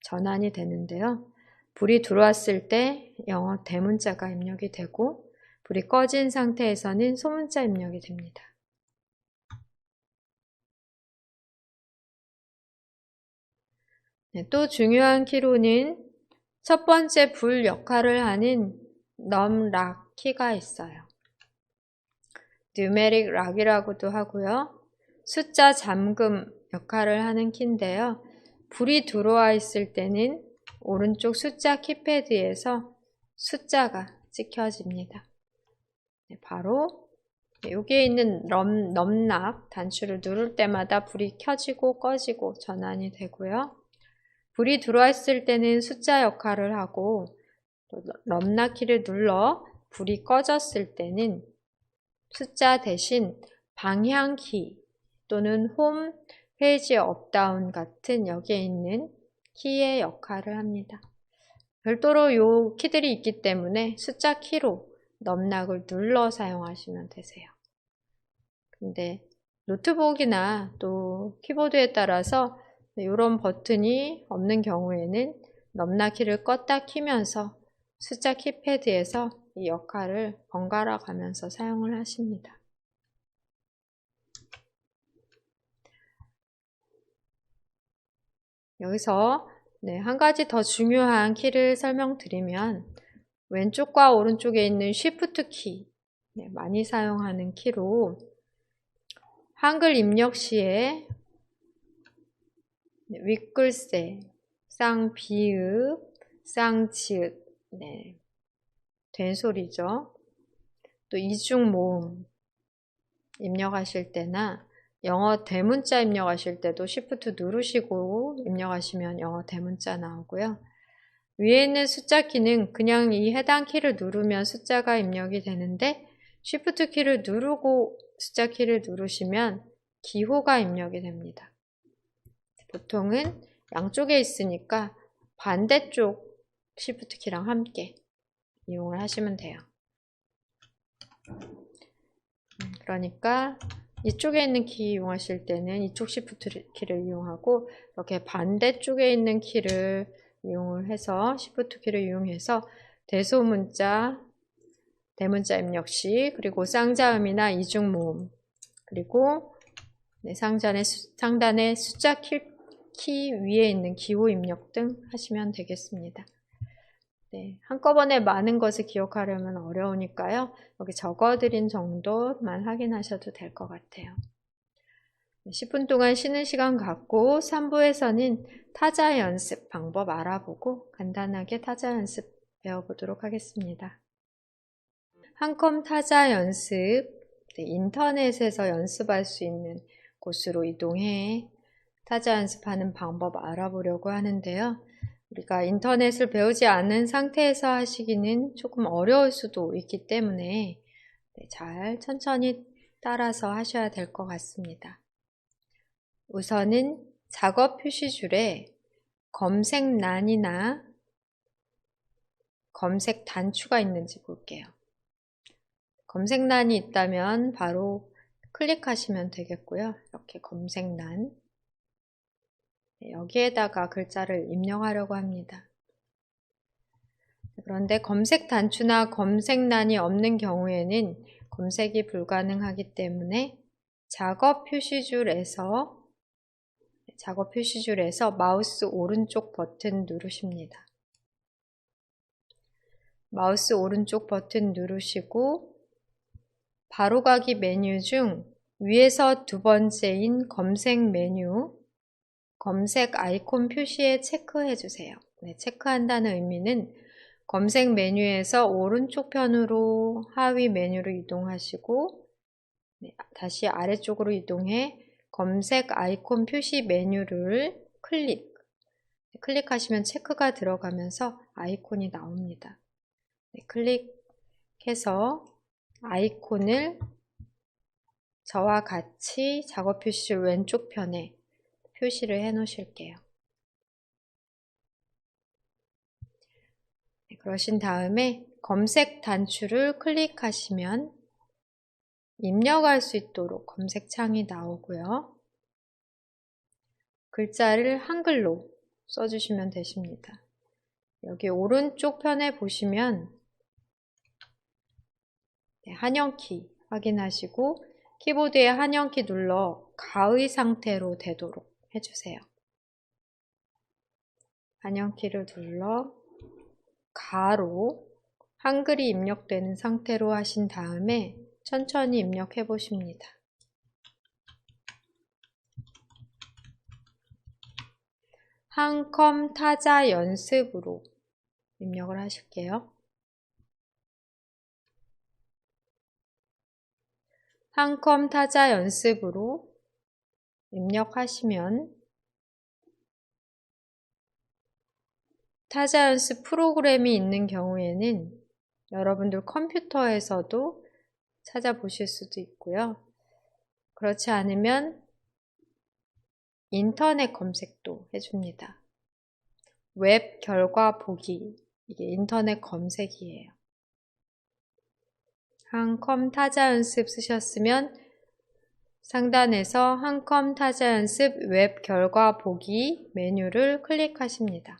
전환이 되는데요. 불이 들어왔을 때 영어 대문자가 입력이 되고 불이 꺼진 상태에서는 소문자 입력이 됩니다. 네, 또 중요한 키로는 첫 번째 불 역할을 하는 넘락 키가 있어요. Numeric lock이라고도 하고요. 숫자 잠금 역할을 하는 키인데요. 불이 들어와 있을 때는 오른쪽 숫자 키패드에서 숫자가 찍혀집니다. 네, 바로 여기에 있는 넘락 단추를 누를 때마다 불이 켜지고 꺼지고 전환이 되고요. 불이 들어왔을 때는 숫자 역할을 하고 또 넘락 키를 눌러 불이 꺼졌을 때는 숫자 대신 방향키 또는 홈, 페이지 업다운 같은 여기에 있는 키의 역할을 합니다. 별도로 이 키들이 있기 때문에 숫자 키로 넘락을 눌러 사용하시면 되세요. 근데 노트북이나 또 키보드에 따라서 이런 버튼이 없는 경우에는 넘락 키를 껐다 키면서 숫자 키패드에서 이 역할을 번갈아 가면서 사용을 하십니다. 여기서 한 가지 더 중요한 키를 설명드리면 왼쪽과 오른쪽에 있는 Shift 키, 많이 사용하는 키로 한글 입력 시에 윗글세, 쌍비읍, 쌍지읒, 된소리죠. 또 이중모음 입력하실 때나 영어 대문자 입력하실 때도 Shift 누르시고 입력하시면 영어 대문자 나오고요. 위에 있는 숫자 키는 그냥 이 해당 키를 누르면 숫자가 입력이 되는데 Shift 키를 누르고 숫자 키를 누르시면 기호가 입력이 됩니다. 보통은 양쪽에 있으니까 반대쪽 Shift 키랑 함께 이용을 하시면 돼요. 그러니까 이쪽에 있는 키 이용하실 때는 이쪽 Shift 키를 이용하고 이렇게 반대쪽에 있는 키를 이용을 해서 Shift 키를 이용해서 대소문자, 대문자 입력 시 그리고 쌍자음이나 이중모음 그리고 상단의 숫자 키 위에 있는 기호 입력 등 하시면 되겠습니다. 한꺼번에 많은 것을 기억하려면 어려우니까요. 여기 적어드린 정도만 확인하셔도 될 것 같아요. 10분 동안 쉬는 시간 갖고 3부에서는 타자 연습 방법 알아보고 간단하게 타자 연습 배워보도록 하겠습니다. 한컴 타자 연습, 인터넷에서 연습할 수 있는 곳으로 이동해 타자 연습하는 방법 알아보려고 하는데요. 우리가 인터넷을 배우지 않은 상태에서 하시기는 조금 어려울 수도 있기 때문에 잘 천천히 따라서 하셔야 될 것 같습니다. 우선은 작업 표시줄에 검색란이나 검색 단추가 있는지 볼게요. 검색란이 있다면 바로 클릭하시면 되겠고요. 이렇게 검색란. 여기에다가 글자를 입력하려고 합니다. 그런데 검색 단추나 검색란이 없는 경우에는 검색이 불가능하기 때문에 작업 표시줄에서 마우스 오른쪽 버튼 누르십니다. 마우스 오른쪽 버튼 누르시고 바로가기 메뉴 중 위에서 두 번째인 검색 메뉴 검색 아이콘 표시에 체크해 주세요. 체크한다는 의미는 검색 메뉴에서 오른쪽 편으로 하위 메뉴로 이동하시고 다시 아래쪽으로 이동해 검색 아이콘 표시 메뉴를 클릭하시면 체크가 들어가면서 아이콘이 나옵니다. 클릭해 해서 아이콘을 저와 같이 작업 표시줄 왼쪽 편에 표시를 해 놓으실게요. 그러신 다음에 검색 단추를 클릭하시면 입력할 수 있도록 검색창이 나오고요. 글자를 한글로 써주시면 되십니다. 여기 오른쪽 편에 보시면 한영키 확인하시고 키보드에 한영키 눌러 가의 상태로 되도록 해주세요. 한영키를 눌러 가로 한글이 입력되는 상태로 하신 다음에 천천히 입력해 보십니다. 한컴 타자 연습으로 입력을 하실게요. 한컴 타자 연습으로 입력하시면 타자 연습 프로그램이 있는 경우에는 여러분들 컴퓨터에서도 찾아보실 수도 있고요. 그렇지 않으면 인터넷 검색도 해줍니다. 웹 결과 보기, 이게 인터넷 검색이에요. 한컴 타자 연습 쓰셨으면 상단에서 한컴 타자 연습 웹 결과 보기 메뉴를 클릭하십니다.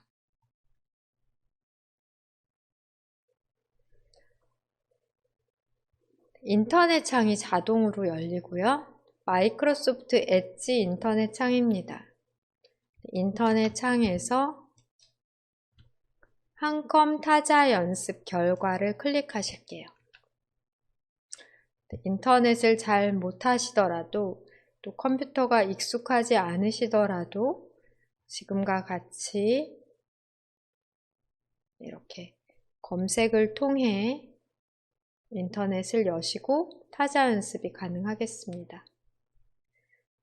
인터넷 창이 자동으로 열리고요. 마이크로소프트 엣지 인터넷 창입니다. 인터넷 창에서 한컴 타자 연습 결과를 클릭하실게요. 인터넷을 잘 못하시더라도 또 컴퓨터가 익숙하지 않으시더라도 지금과 같이 이렇게 검색을 통해 인터넷을 여시고 타자 연습이 가능하겠습니다.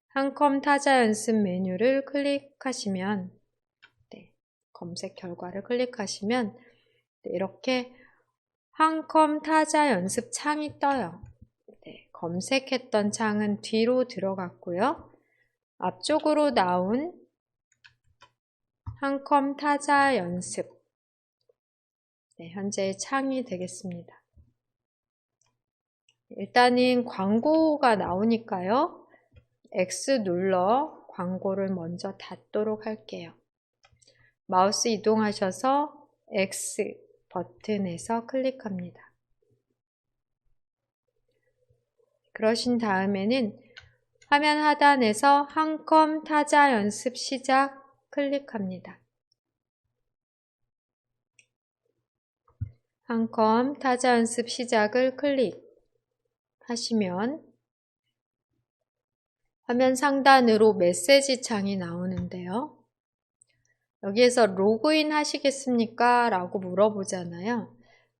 한컴 타자 연습 메뉴를 클릭하시면 검색 결과를 클릭하시면 이렇게 한컴 타자 연습 창이 떠요. 검색했던 창은 뒤로 들어갔고요. 앞쪽으로 나온 한컴 타자 연습 현재의 창이 되겠습니다. 일단은 광고가 나오니까요. X 눌러 광고를 먼저 닫도록 할게요. 마우스 이동하셔서 X 버튼에서 클릭합니다. 그러신 다음에는 화면 하단에서 한컴 타자 연습 시작 클릭합니다. 한컴 타자 연습 시작을 클릭하시면 화면 상단으로 메시지 창이 나오는데요. 여기에서 로그인 하시겠습니까? 라고 물어보잖아요.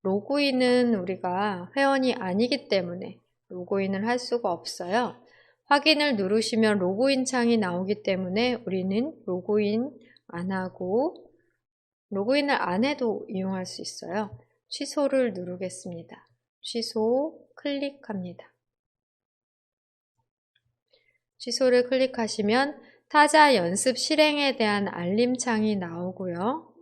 로그인은 우리가 회원이 아니기 때문에 로그인을 할 수가 없어요. 확인을 누르시면 로그인 창이 나오기 때문에 우리는 로그인 안 하고 로그인을 안 해도 이용할 수 있어요. 취소를 누르겠습니다. 취소 클릭합니다. 취소를 클릭하시면 타자 연습 실행에 대한 알림창이 나오고요.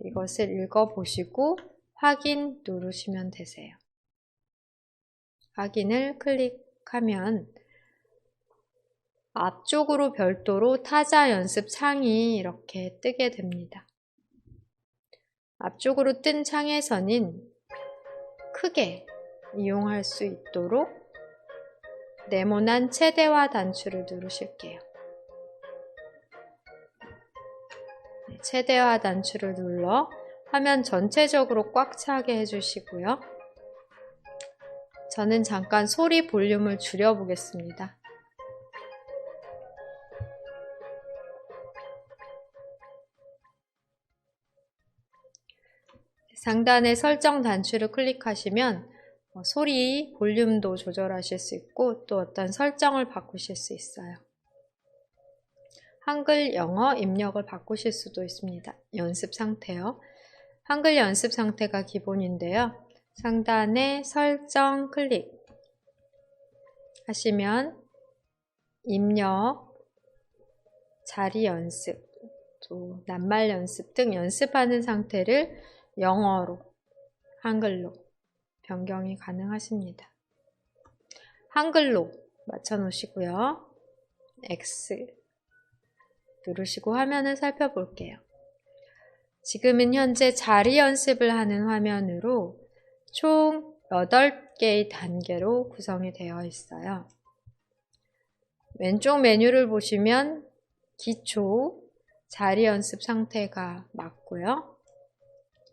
이것을 읽어보시고 확인 누르시면 되세요. 확인을 클릭하면 앞쪽으로 별도로 타자 연습 창이 이렇게 뜨게 됩니다. 앞쪽으로 뜬 창에서는 크게 이용할 수 있도록 네모난 최대화 단추를 누르실게요. 최대화 단추를 눌러 화면 전체적으로 꽉 차게 해주시고요. 저는 잠깐 소리 볼륨을 줄여보겠습니다. 상단에 설정 단추를 클릭하시면 소리 볼륨도 조절하실 수 있고 또 어떤 설정을 바꾸실 수 있어요. 한글, 영어 입력을 바꾸실 수도 있습니다. 연습 상태요. 한글 연습 상태가 기본인데요. 상단에 설정 클릭 하시면 입력, 자리 연습, 또 낱말 연습 등 연습하는 상태를 영어로, 한글로 변경이 가능하십니다. 한글로 맞춰 놓으시고요. X 누르시고 화면을 살펴볼게요. 지금은 현재 자리 연습을 하는 화면으로 총 8개의 단계로 구성이 되어 있어요. 왼쪽 메뉴를 보시면 기초, 자리 연습 상태가 맞고요.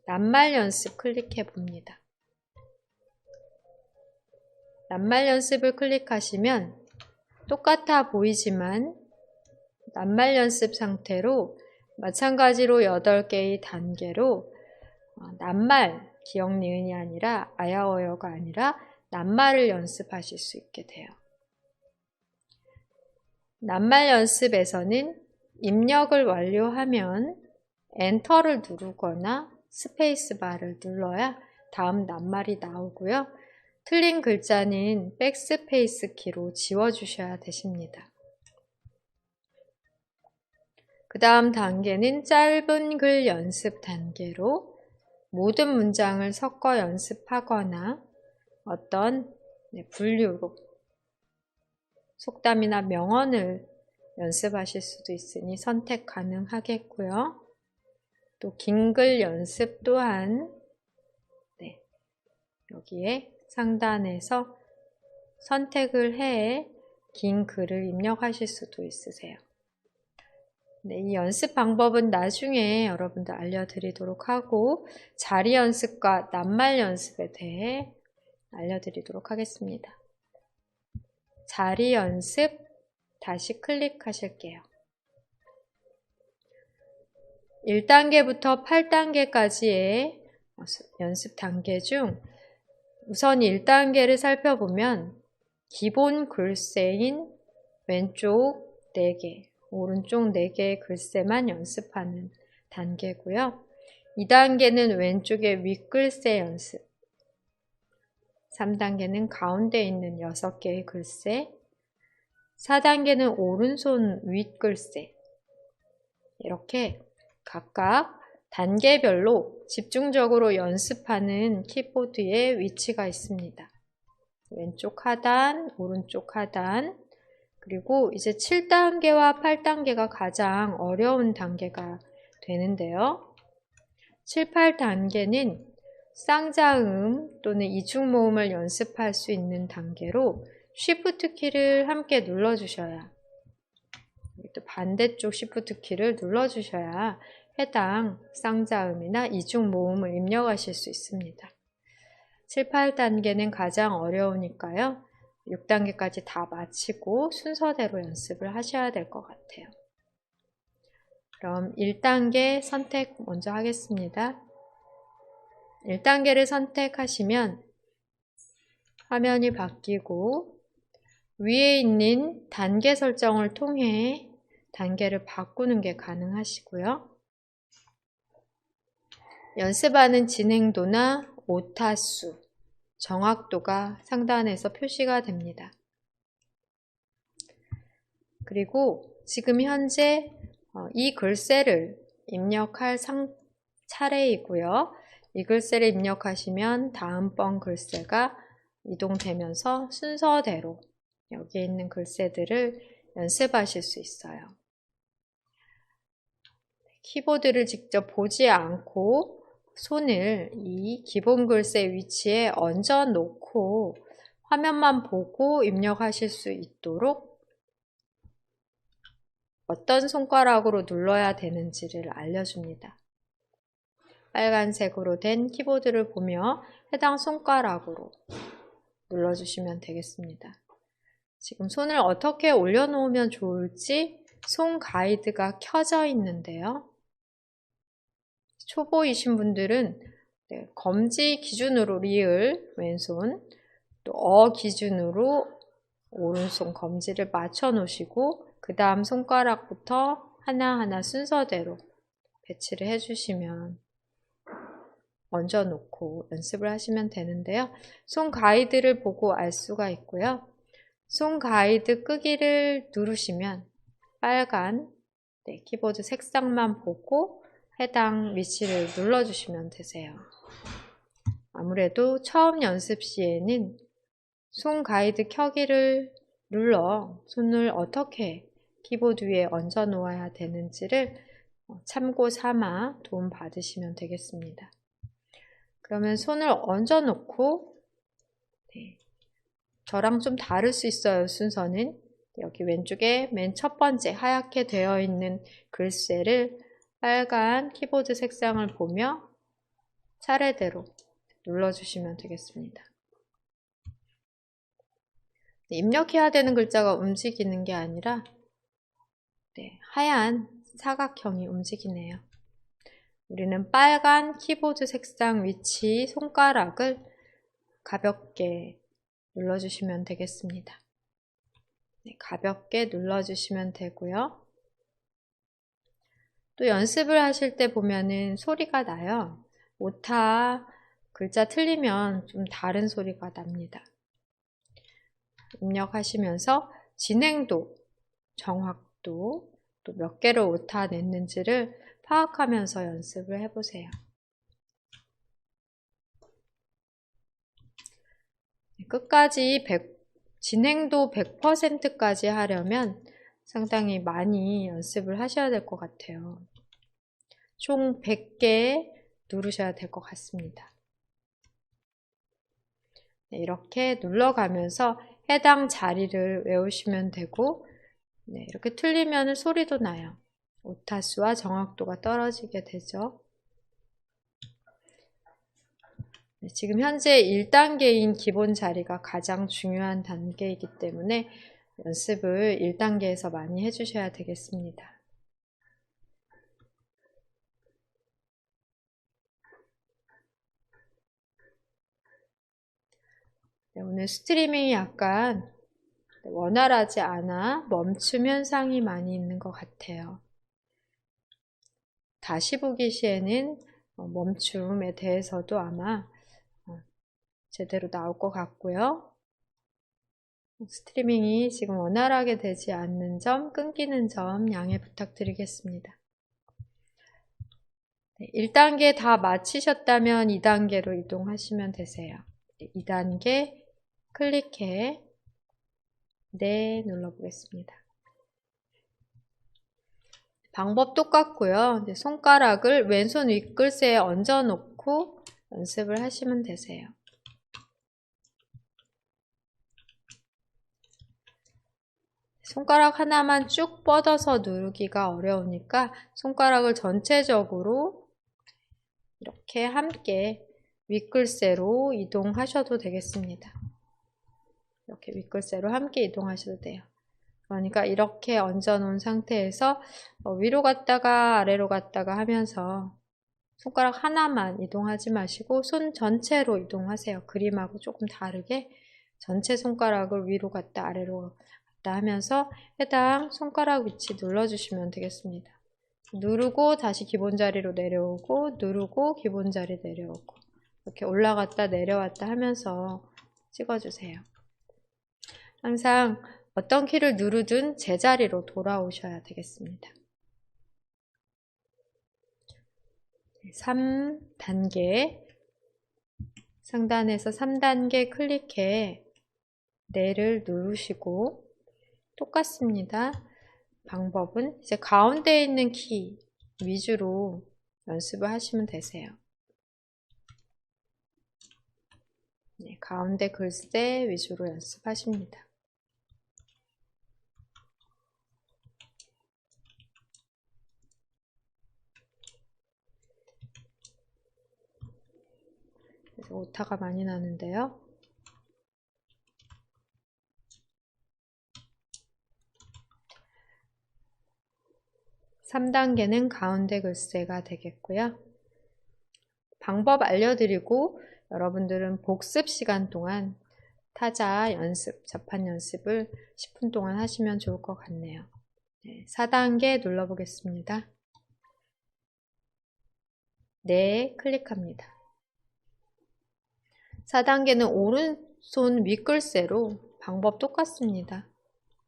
낱말 연습 클릭해 봅니다. 낱말 연습을 클릭하시면 똑같아 보이지만 낱말 연습 상태로 마찬가지로 8개의 단계로 낱말, 기억 니은이 아니라 아야어여가 아니라 낱말을 연습하실 수 있게 돼요. 낱말 연습에서는 입력을 완료하면 엔터를 누르거나 스페이스바를 눌러야 다음 낱말이 나오고요. 틀린 글자는 백스페이스 키로 지워주셔야 되십니다. 그 다음 단계는 짧은 글 연습 단계로 모든 문장을 섞어 연습하거나 어떤 분류로 속담이나 명언을 연습하실 수도 있으니 선택 가능하겠고요. 또 긴 글 연습 또한 여기에 상단에서 선택을 해 긴 글을 입력하실 수도 있으세요. 이 연습 방법은 나중에 여러분들 알려드리도록 하고 자리 연습과 낱말 연습에 대해 알려드리도록 하겠습니다. 자리 연습 다시 클릭하실게요. 1단계부터 8단계까지의 연습 단계 중 우선 1단계를 살펴보면 기본 글쎄인 왼쪽 4개, 오른쪽 4개의 글쎄만 연습하는 단계고요. 2단계는 왼쪽의 윗글쎄 연습, 3단계는 가운데 있는 6개의 글쎄, 4단계는 오른손 윗글쎄, 이렇게 각각 단계별로 집중적으로 연습하는 키보드의 위치가 있습니다. 왼쪽 하단, 오른쪽 하단, 그리고 이제 7단계와 8단계가 가장 어려운 단계가 되는데요. 7, 8단계는 쌍자음 또는 이중모음을 연습할 수 있는 단계로 Shift 키를 함께 눌러주셔야, 또 반대쪽 Shift 키를 눌러주셔야 해당 쌍자음이나 이중모음을 입력하실 수 있습니다. 7, 8단계는 가장 어려우니까요. 6단계까지 다 마치고 순서대로 연습을 하셔야 될 것 같아요. 그럼 1단계 선택 먼저 하겠습니다. 1단계를 선택하시면 화면이 바뀌고 위에 있는 단계 설정을 통해 단계를 바꾸는 게 가능하시고요. 연습하는 진행도나 오타수, 정확도가 상단에서 표시가 됩니다. 그리고 지금 현재 이 글쎄를 입력할 차례이고요. 이 글쎄를 입력하시면 다음번 글쎄가 이동되면서 순서대로 여기에 있는 글쎄들을 연습하실 수 있어요. 키보드를 직접 보지 않고 손을 이 기본 글쎄 위치에 얹어 놓고 화면만 보고 입력하실 수 있도록 어떤 손가락으로 눌러야 되는지를 알려줍니다. 빨간색으로 된 키보드를 보며 해당 손가락으로 눌러주시면 되겠습니다. 지금 손을 어떻게 올려놓으면 좋을지 손 가이드가 켜져 있는데요. 초보이신 분들은 검지 기준으로 리을 왼손, 또 기준으로 오른손 검지를 맞춰 놓으시고 그 다음 손가락부터 하나하나 순서대로 배치를 해주시면 얹어 놓고 연습을 하시면 되는데요. 손 가이드를 보고 알 수가 있고요. 손 가이드 끄기를 누르시면 빨간 키보드 색상만 보고 해당 위치를 눌러주시면 되세요. 아무래도 처음 연습 시에는 손 가이드 켜기를 눌러 손을 어떻게 키보드 위에 얹어 놓아야 되는지를 참고 삼아 도움 받으시면 되겠습니다. 그러면 손을 얹어 놓고 저랑 좀 다를 수 있어요. 순서는 여기 왼쪽에 맨 첫 번째 하얗게 되어 있는 글씨를 빨간 키보드 색상을 보며 차례대로 눌러주시면 되겠습니다. 입력해야 되는 글자가 움직이는 게 아니라 하얀 사각형이 움직이네요. 우리는 빨간 키보드 색상 위치 손가락을 가볍게 눌러주시면 되겠습니다. 가볍게 눌러주시면 되고요. 또 연습을 하실 때 보면은 소리가 나요. 오타 글자 틀리면 좀 다른 소리가 납니다. 입력하시면서 진행도, 정확도, 또 몇 개를 오타 냈는지를 파악하면서 연습을 해보세요. 끝까지 진행도 100%까지 하려면 상당히 많이 연습을 하셔야 될 것 같아요. 총 100개 누르셔야 될 것 같습니다. 이렇게 눌러가면서 해당 자리를 외우시면 되고 이렇게 틀리면 소리도 나요. 오타수와 정확도가 떨어지게 되죠. 지금 현재 1단계인 기본 자리가 가장 중요한 단계이기 때문에 연습을 1단계에서 많이 해주셔야 되겠습니다. 오늘 스트리밍이 약간 원활하지 않아 멈춤 현상이 많이 있는 것 같아요. 다시 보기 시에는 멈춤에 대해서도 아마 제대로 나올 것 같고요. 스트리밍이 지금 원활하게 되지 않는 점, 끊기는 점 양해 부탁드리겠습니다. 1단계 다 마치셨다면 2단계로 이동하시면 되세요. 2단계 클릭해 네 눌러보겠습니다. 방법 똑같고요. 손가락을 왼손 윗글새에 얹어 놓고 연습을 하시면 되세요. 손가락 하나만 쭉 뻗어서 누르기가 어려우니까 손가락을 전체적으로 이렇게 함께 윗글새로 이동하셔도 되겠습니다. 이렇게 윗글새로 함께 이동하셔도 돼요. 그러니까 이렇게 얹어 놓은 상태에서 위로 갔다가 아래로 갔다가 하면서 손가락 하나만 이동하지 마시고 손 전체로 이동하세요. 그림하고 조금 다르게 전체 손가락을 위로 갔다 아래로 갔다 하면서 해당 손가락 위치 눌러주시면 되겠습니다. 누르고 다시 기본 자리로 내려오고 누르고 기본 자리 내려오고 이렇게 올라갔다 내려왔다 하면서 찍어주세요. 항상 어떤 키를 누르든 제자리로 돌아오셔야 되겠습니다. 3단계 상단에서 3단계 클릭해 네를 누르시고 똑같습니다. 방법은 이제 가운데에 있는 키 위주로 연습을 하시면 되세요. 가운데 글씨 위주로 연습하십니다. 그래서 오타가 많이 나는데요. (3단계는) 가운데 글씨가 되겠고요. 방법 알려드리고 여러분들은 복습 시간 동안 타자 연습, 접한 연습을 10분 동안 하시면 좋을 것 같네요. 4단계 눌러보겠습니다. 네, 클릭합니다. 4단계는 오른손 윗글쎄로 방법 똑같습니다.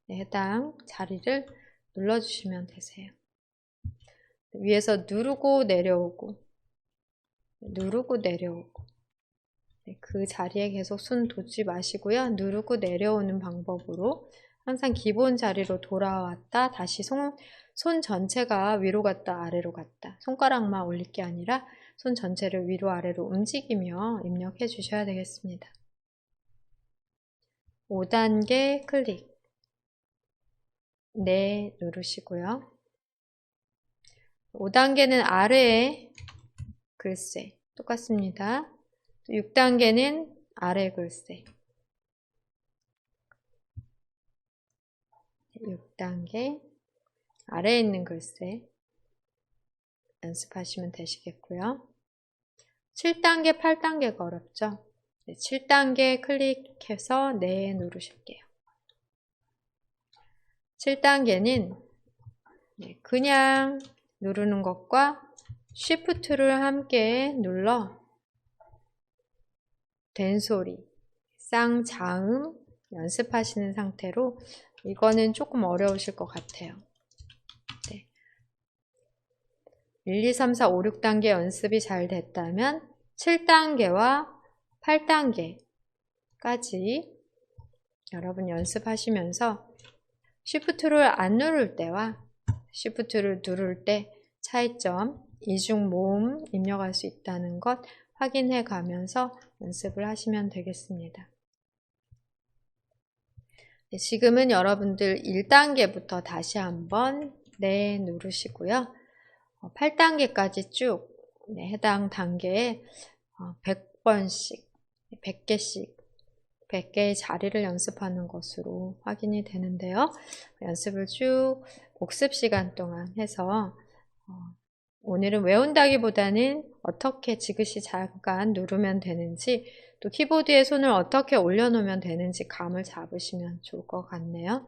네, 해당 자리를 눌러주시면 되세요. 위에서 누르고 내려오고 누르고 내려오고 네, 그 자리에 계속 손 돋지 마시고요. 누르고 내려오는 방법으로 항상 기본 자리로 돌아왔다 다시 손 전체가 위로 갔다 아래로 갔다 손가락만 올릴 게 아니라 손 전체를 위로 아래로 움직이며 입력해 주셔야 되겠습니다. 5단계 클릭 네 누르시고요. 5단계는 아래에 글쎄 똑같습니다. 6단계는 아래 글쎄 6단계 아래에 있는 글쎄 연습하시면 되시겠고요. 7단계, 8단계가 어렵죠? 네, 7단계 클릭해서 네 누르실게요. 7단계는 그냥 누르는 것과 Shift를 함께 눌러 된소리, 쌍자음 연습하시는 상태로 이거는 조금 어려우실 것 같아요. 네. 1, 2, 3, 4, 5, 6단계 연습이 잘 됐다면 7단계와 8단계까지 여러분 연습하시면서 Shift를 안 누를 때와 Shift를 누를 때 차이점, 이중 모음 입력할 수 있다는 것 확인해 가면서 연습을 하시면 되겠습니다. 네, 지금은 여러분들 1단계부터 다시 한번 네 누르시고요. 8단계까지 쭉 해당 단계에 100번씩, 100개씩, 100개의 자리를 연습하는 것으로 확인이 되는데요. 연습을 쭉 복습 시간 동안 해서 오늘은 외운다기보다는 어떻게 지그시 잠깐 누르면 되는지 또 키보드에 손을 어떻게 올려놓으면 되는지 감을 잡으시면 좋을 것 같네요.